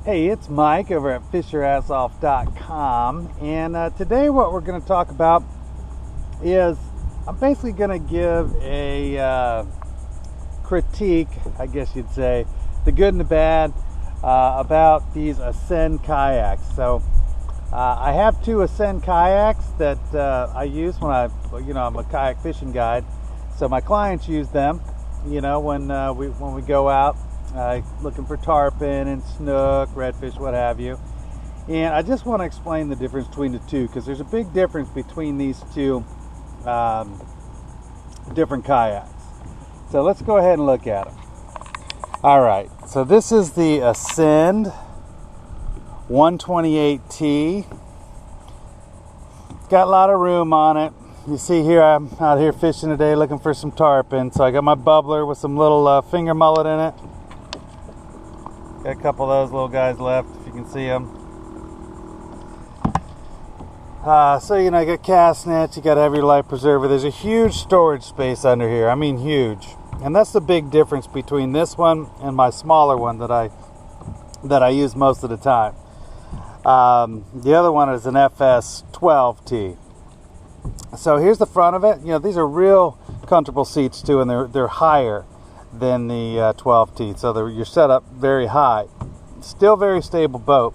Hey, it's Mike over at fishyourassoff.com, and today what we're going to talk about is I'm basically going to give a critique, I guess you'd say, the good and the bad about these Ascend kayaks. So I have two Ascend kayaks that I use when I'm a kayak fishing guide. So my clients use them, when we go out looking for tarpon and snook, redfish, what have you. And I just want to explain the difference between the two, because there's a big difference between these two different kayaks. So let's go ahead and look at them. All right, so this is the Ascend 128T. Got a lot of room on it. You see here, I'm out here fishing today looking for some tarpon. So I got my bubbler with some little finger mullet in it. Got a couple of those little guys left, if you can see them. So you got cast nets, you got to have your life preserver. There's a huge storage space under here. I mean huge. And that's the big difference between this one and my smaller one that I use most of the time. The other one is an FS128T. So here's the front of it. These are real comfortable seats too, and they're higher than the 12T. So you're set up very high. Still very stable boat,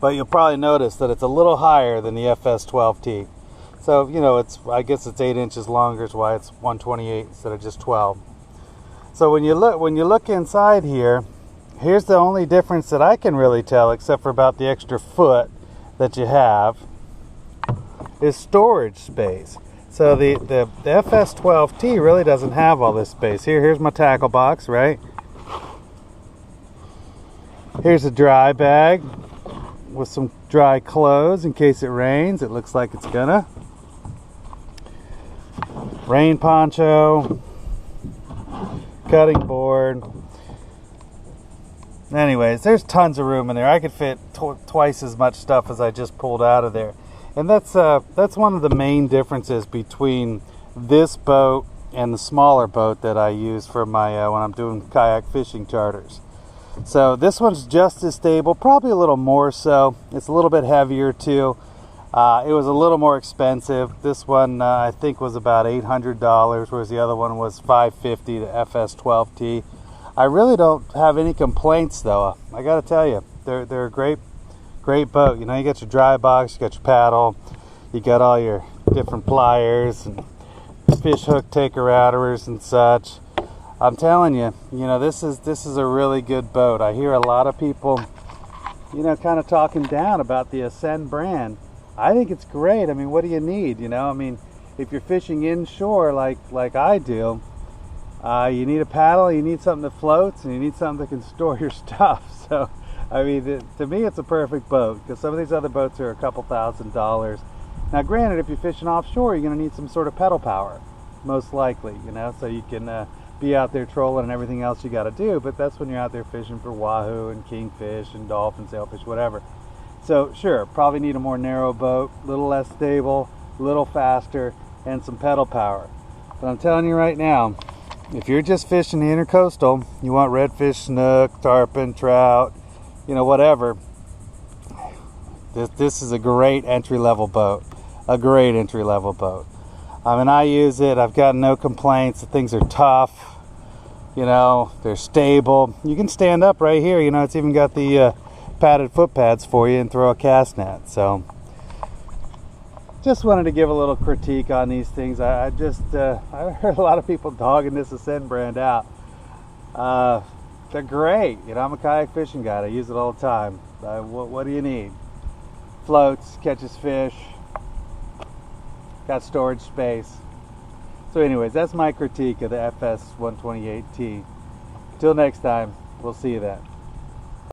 but you'll probably notice that it's a little higher than the FS12T. So I guess it's 8 inches longer, is why it's 128 instead of just 12. So when you look inside here, here's the only difference that I can really tell, except for about the extra foot that you have, is storage space. So the FS12T really doesn't have all this space. Here's my tackle box, right? Here's a dry bag with some dry clothes in case it rains. It looks like it's gonna. Rain poncho, cutting board. Anyways, there's tons of room in there. I could fit twice as much stuff as I just pulled out of there. And that's one of the main differences between this boat and the smaller boat that I use for my when I'm doing kayak fishing charters. So this one's just as stable, probably a little more so. It's a little bit heavier too. It was a little more expensive. This one I think was about $800, whereas the other one was $550, the FS12T. I really don't have any complaints though. I got to tell you, they're a great boat. You got your dry box, you got your paddle, you got all your different pliers and fish hook taker outers and such. I'm telling you, this is a really good boat. I hear a lot of people, kind of talking down about the Ascend brand. I think it's great. I mean, what do you need? If you're fishing inshore like I do, you need a paddle, you need something that floats, and you need something that can store your stuff. So I mean, to me, it's a perfect boat, because some of these other boats are a couple $1,000s. Now, granted, if you're fishing offshore, you're going to need some sort of pedal power, most likely, so you can be out there trolling and everything else you got to do. But that's when you're out there fishing for wahoo and kingfish and dolphin, sailfish, whatever. So, sure, probably need a more narrow boat, a little less stable, a little faster, and some pedal power. But I'm telling you right now, if you're just fishing the intercoastal, you want redfish, snook, tarpon, trout, whatever, this is a great entry-level boat. A great entry-level boat. I mean, I use it. I've got no complaints. The things are tough. They're stable. You can stand up right here. It's even got the padded foot pads for you and throw a cast net. So, just wanted to give a little critique on these things. I heard a lot of people dogging this Ascend brand out. They're great. I'm a kayak fishing guide. I use it all the time. What do you need? Floats, catches fish, got storage space. So anyways, that's my critique of the FS128T. Till next time, we'll see you then.